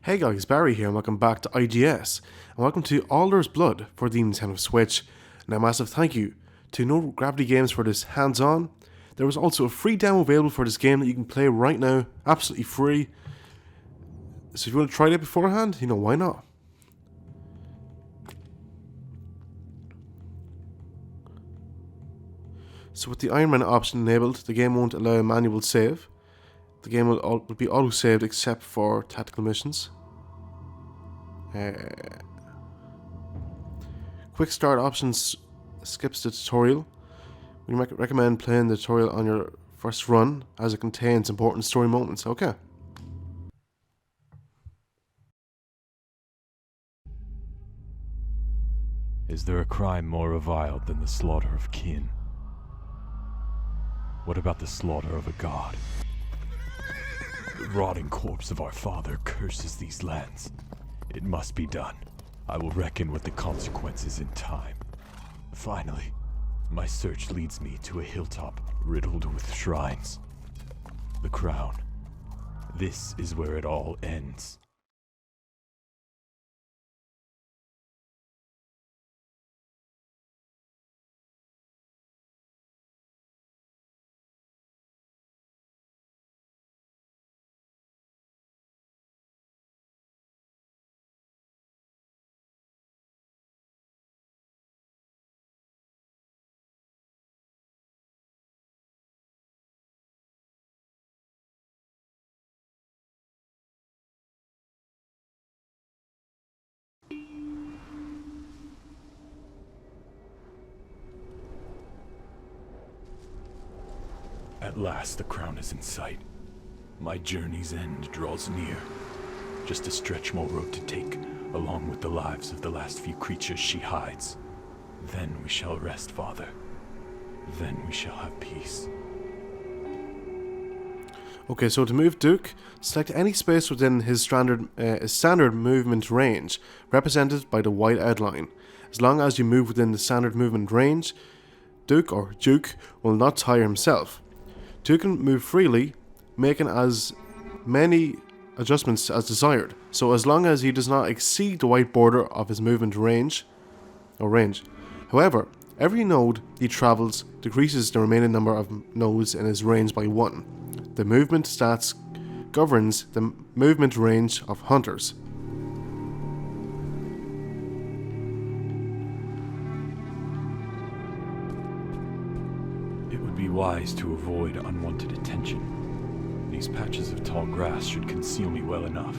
Hey guys, Barry here and welcome back to IGS, and welcome to ALDER'S Blood for the Nintendo Switch. Now, massive thank you to No Gravity Games for this hands-on. There was also a free demo available for this game that you can play right now, absolutely free. So if you want to try it beforehand, why not? So with the Iron Man option enabled, the game won't allow a manual save. The game will be auto-saved except for tactical missions. Quick start options skips the tutorial. We recommend playing the tutorial on your first run as it contains important story moments. Okay. Is there a crime more reviled than the slaughter of kin? What about the slaughter of a god? The rotting corpse of our father curses these lands. It must be done. I will reckon with the consequences in time. Finally, my search leads me to a hilltop riddled with shrines. The crown. This is where it all ends. At last the crown is in sight. My journey's end draws near. Just a stretch more road to take, along with the lives of the last few creatures she hides. Then we shall rest, Father. Then we shall have peace. Okay, so to move Duke, select any space within his standard movement range, represented by the white outline. As long as you move within the standard movement range, Duke will not tire himself. Duke can move freely, making as many adjustments as desired, so as long as he does not exceed the white border of his movement range. However, every node he travels decreases the remaining number of nodes in his range by 1. The movement stats governs the movement range of hunters. It would be wise to avoid unwanted attention. These patches of tall grass should conceal me well enough.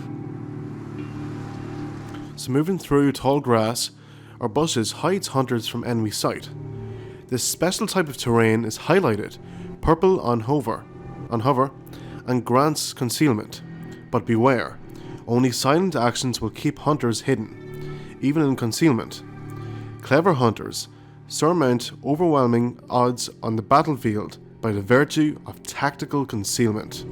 So moving through tall grass or bushes hides hunters from enemy sight. This special type of terrain is highlighted purple on hover, and grants concealment. But beware, only silent actions will keep hunters hidden, even in concealment. Clever hunters surmount overwhelming odds on the battlefield by the virtue of tactical concealment.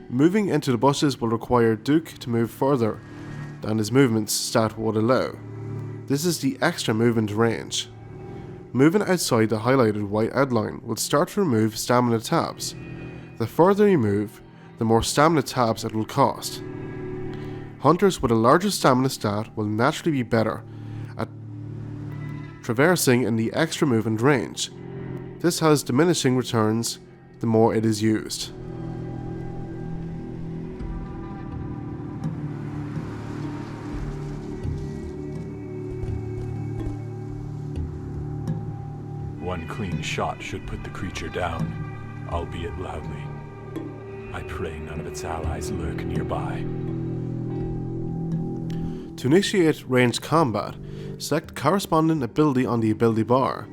Moving into the bushes will require Duke to move further than his movement stat would allow. This is the extra movement range. Moving outside the highlighted white outline will start to remove stamina tabs. The further you move, the more stamina tabs it will cost. Hunters with a larger stamina stat will naturally be better at traversing in the extra movement range. This has diminishing returns the more it is used. One clean shot should put the creature down, albeit loudly. I pray none of its allies lurk nearby. To initiate ranged combat, select the corresponding ability on the ability bar.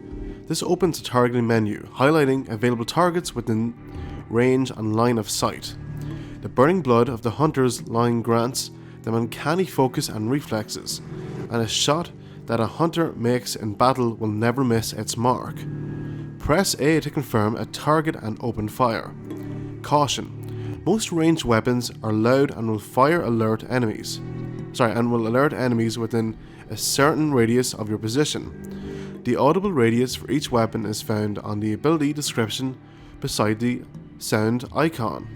This opens a targeting menu, highlighting available targets within range and line of sight. The burning blood of the hunter's line grants them uncanny focus and reflexes, and a shot that a hunter makes in battle will never miss its mark. Press A to confirm a target and open fire. Caution: most ranged weapons are loud and will alert enemies within a certain radius of your position. The audible radius for each weapon is found on the ability description beside the sound icon.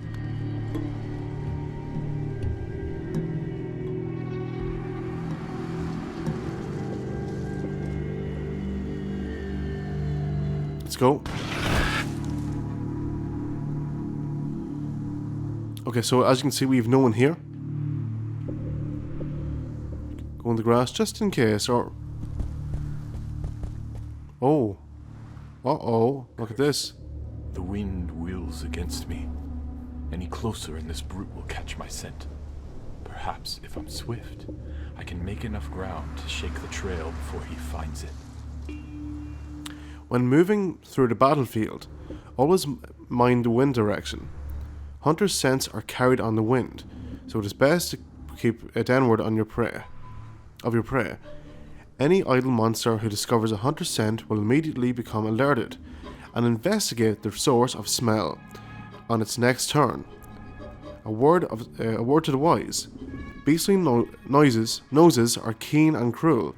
Let's go. Okay, so as you can see, we have no one here. Go in the grass just in case, or... Oh. Uh-oh. Look at this. The wind wheels against me. Any closer and this brute will catch my scent. Perhaps, if I'm swift, I can make enough ground to shake the trail before he finds it. When moving through the battlefield, always mind the wind direction. Hunters' scents are carried on the wind, so it is best to keep downward on your prey. Any idle monster who discovers a hunter's scent will immediately become alerted and investigate the source of smell on its next turn. A word to the wise: beastly noses are keen and cruel.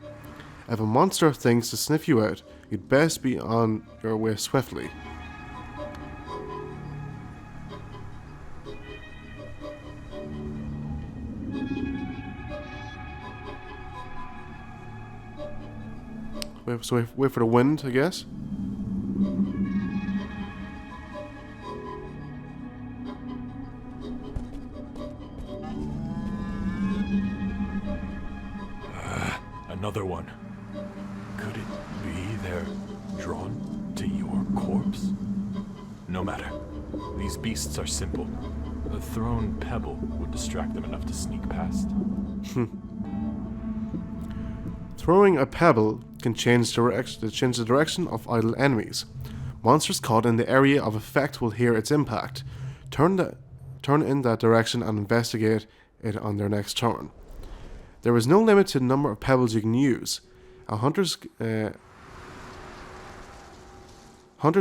If a monster thinks to sniff you out, you'd best be on your way swiftly. So wait for the wind, I guess. Another one. Could it be they're drawn to your corpse? No matter. These beasts are simple. A thrown pebble would distract them enough to sneak past. Throwing a pebble can change the direction of idle enemies. Monsters caught in the area of effect will hear its impact, turn in that direction and investigate it on their next turn. There is no limit to the number of pebbles you can use. Hunters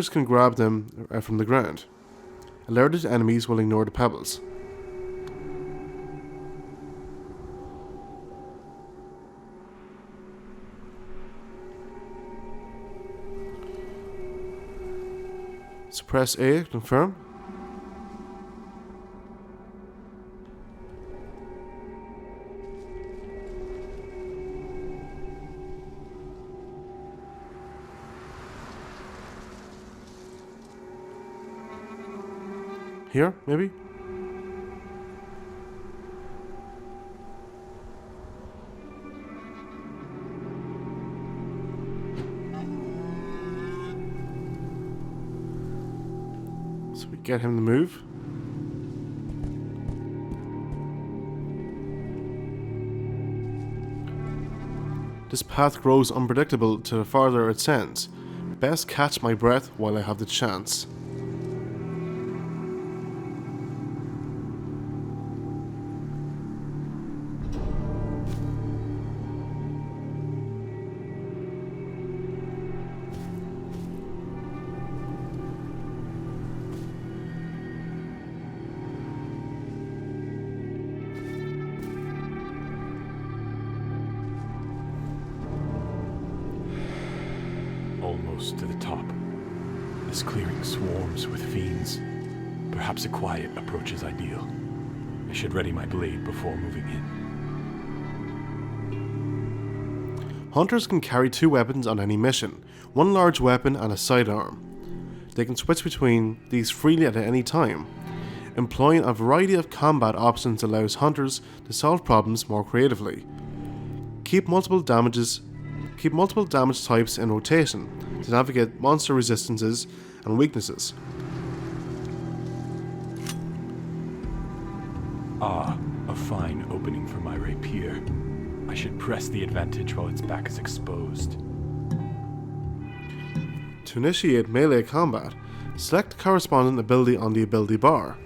can grab them from the ground. Alerted enemies will ignore the pebbles. So press A, confirm. Here, maybe? So we get him to move. This path grows unpredictable to the farther it sends. Best catch my breath while I have the chance. Almost to the top. This clearing swarms with fiends. Perhaps a quiet approach is ideal. I should ready my blade before moving in. Hunters can carry 2 weapons on any mission, one large weapon and a sidearm. They can switch between these freely at any time. Employing a variety of combat options allows hunters to solve problems more creatively. Keep multiple damage types in rotation to navigate monster resistances and weaknesses. Ah, a fine opening for my rapier. I should press the advantage while its back is exposed. To initiate melee combat, select the corresponding ability on the ability bar.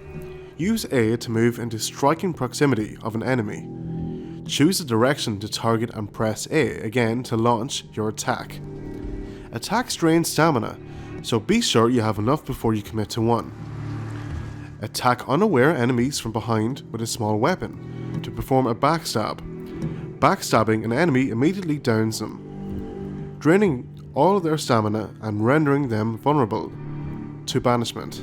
Use A to move into striking proximity of an enemy. Choose the direction to target and press A again to launch your attack. Attacks drain stamina, so be sure you have enough before you commit to one. Attack unaware enemies from behind with a small weapon to perform a backstab. Backstabbing an enemy immediately downs them, draining all of their stamina and rendering them vulnerable to banishment.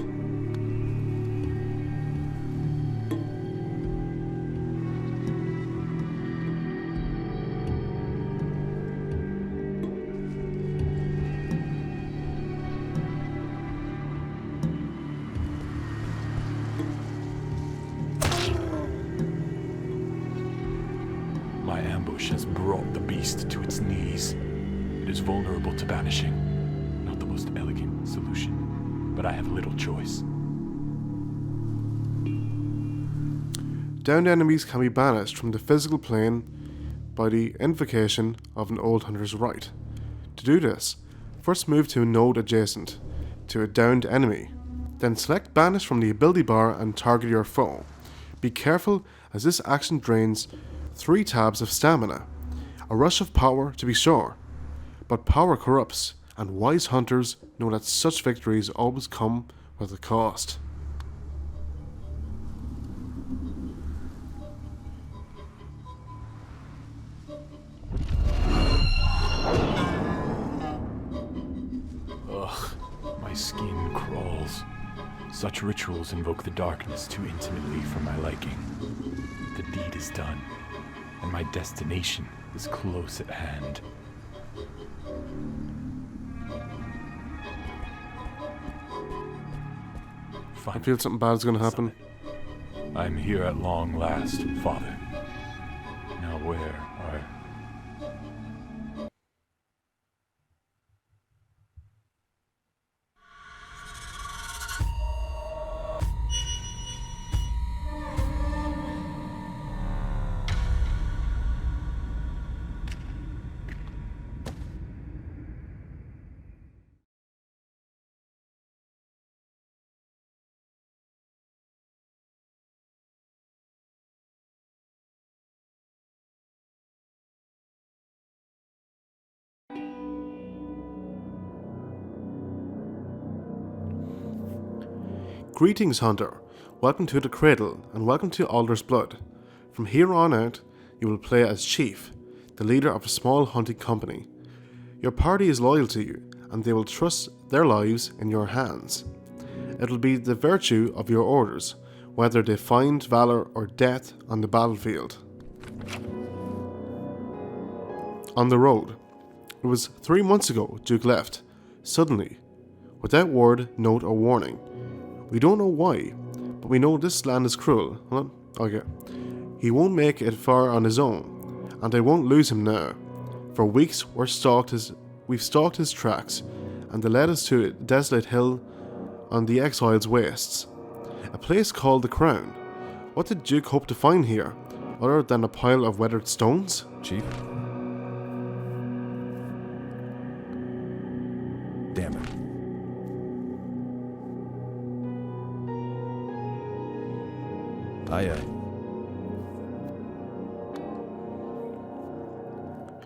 My ambush has brought the beast to its knees. It is vulnerable to banishing. Not the most elegant solution, but I have little choice. Downed enemies can be banished from the physical plane by the invocation of an Old Hunter's Rite. To do this, first move to a node adjacent to a downed enemy. Then select Banish from the ability bar and target your foe. Be careful, as this action drains 3 tabs of stamina. A rush of power, to be sure. But power corrupts, and wise hunters know that such victories always come with a cost. Ugh, my skin crawls. Such rituals invoke the darkness too intimately for my liking. The deed is done, and my destination is close at hand. I feel something bad is going to happen. I'm here at long last, Father. Now where are... Greetings, Hunter. Welcome to the Cradle, and welcome to ALDER'S Blood. From here on out, you will play as Chief, the leader of a small hunting company. Your party is loyal to you, and they will trust their lives in your hands. It will be the virtue of your orders, whether they find valor or death on the battlefield. On the road. It was 3 months ago Duke left, suddenly, without word, note or warning. We don't know why, but we know this land is cruel. Well, okay. He won't make it far on his own, and I won't lose him now. For weeks we've stalked his tracks, and they led us to a desolate hill on the Exile's wastes. A place called the Crown. What did Duke hope to find here, other than a pile of weathered stones? Chief? Damn it. Aye, aye.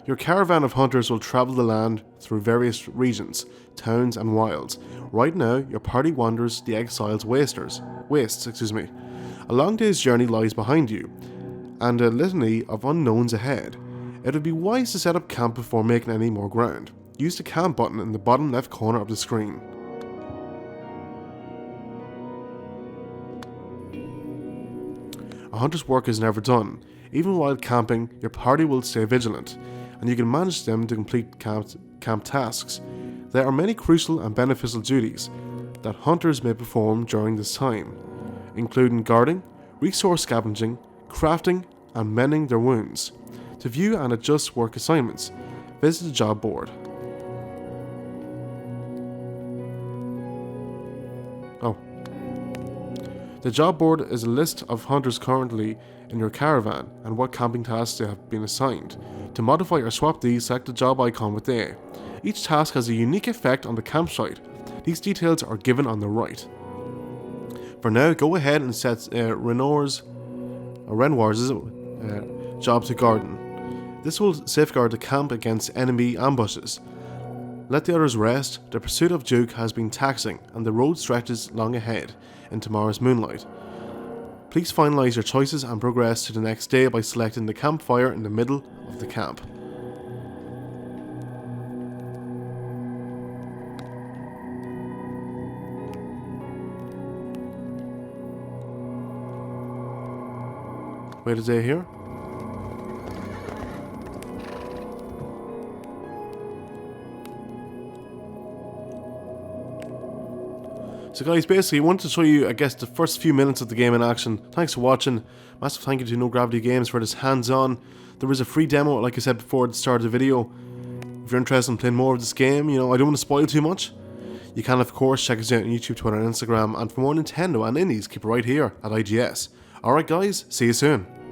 Your caravan of hunters will travel the land through various regions, towns and wilds. Right now, your party wanders the Exile's wastes. A long day's journey lies behind you, and a litany of unknowns ahead. It would be wise to set up camp before making any more ground. Use the camp button in the bottom left corner of the screen. A hunter's work is never done. Even while camping, your party will stay vigilant, and you can manage them to complete camp tasks. There are many crucial and beneficial duties that hunters may perform during this time, including guarding, resource scavenging, crafting, and mending their wounds. To view and adjust work assignments, visit the job board. The job board is a list of hunters currently in your caravan and what camping tasks they have been assigned. To modify or swap these, select the job icon with A. Each task has a unique effect on the campsite. These details are given on the right. For now, go ahead and set Renoir's job to garden. This will safeguard the camp against enemy ambushes. Let the others rest. The pursuit of Duke has been taxing, and the road stretches long ahead in tomorrow's moonlight. Please finalize your choices and progress to the next day by selecting the campfire in the middle of the camp. Wait a day here. So guys, basically I wanted to show you, I guess, the first few minutes of the game in action. Thanks for watching. Massive thank you to No Gravity Games for this hands-on. There was a free demo, like I said before at the start of the video. If you're interested in playing more of this game, you know, I don't want to spoil too much. You can, of course, check us out on YouTube, Twitter and Instagram. And for more Nintendo and indies, keep it right here at IGS. Alright guys, see you soon.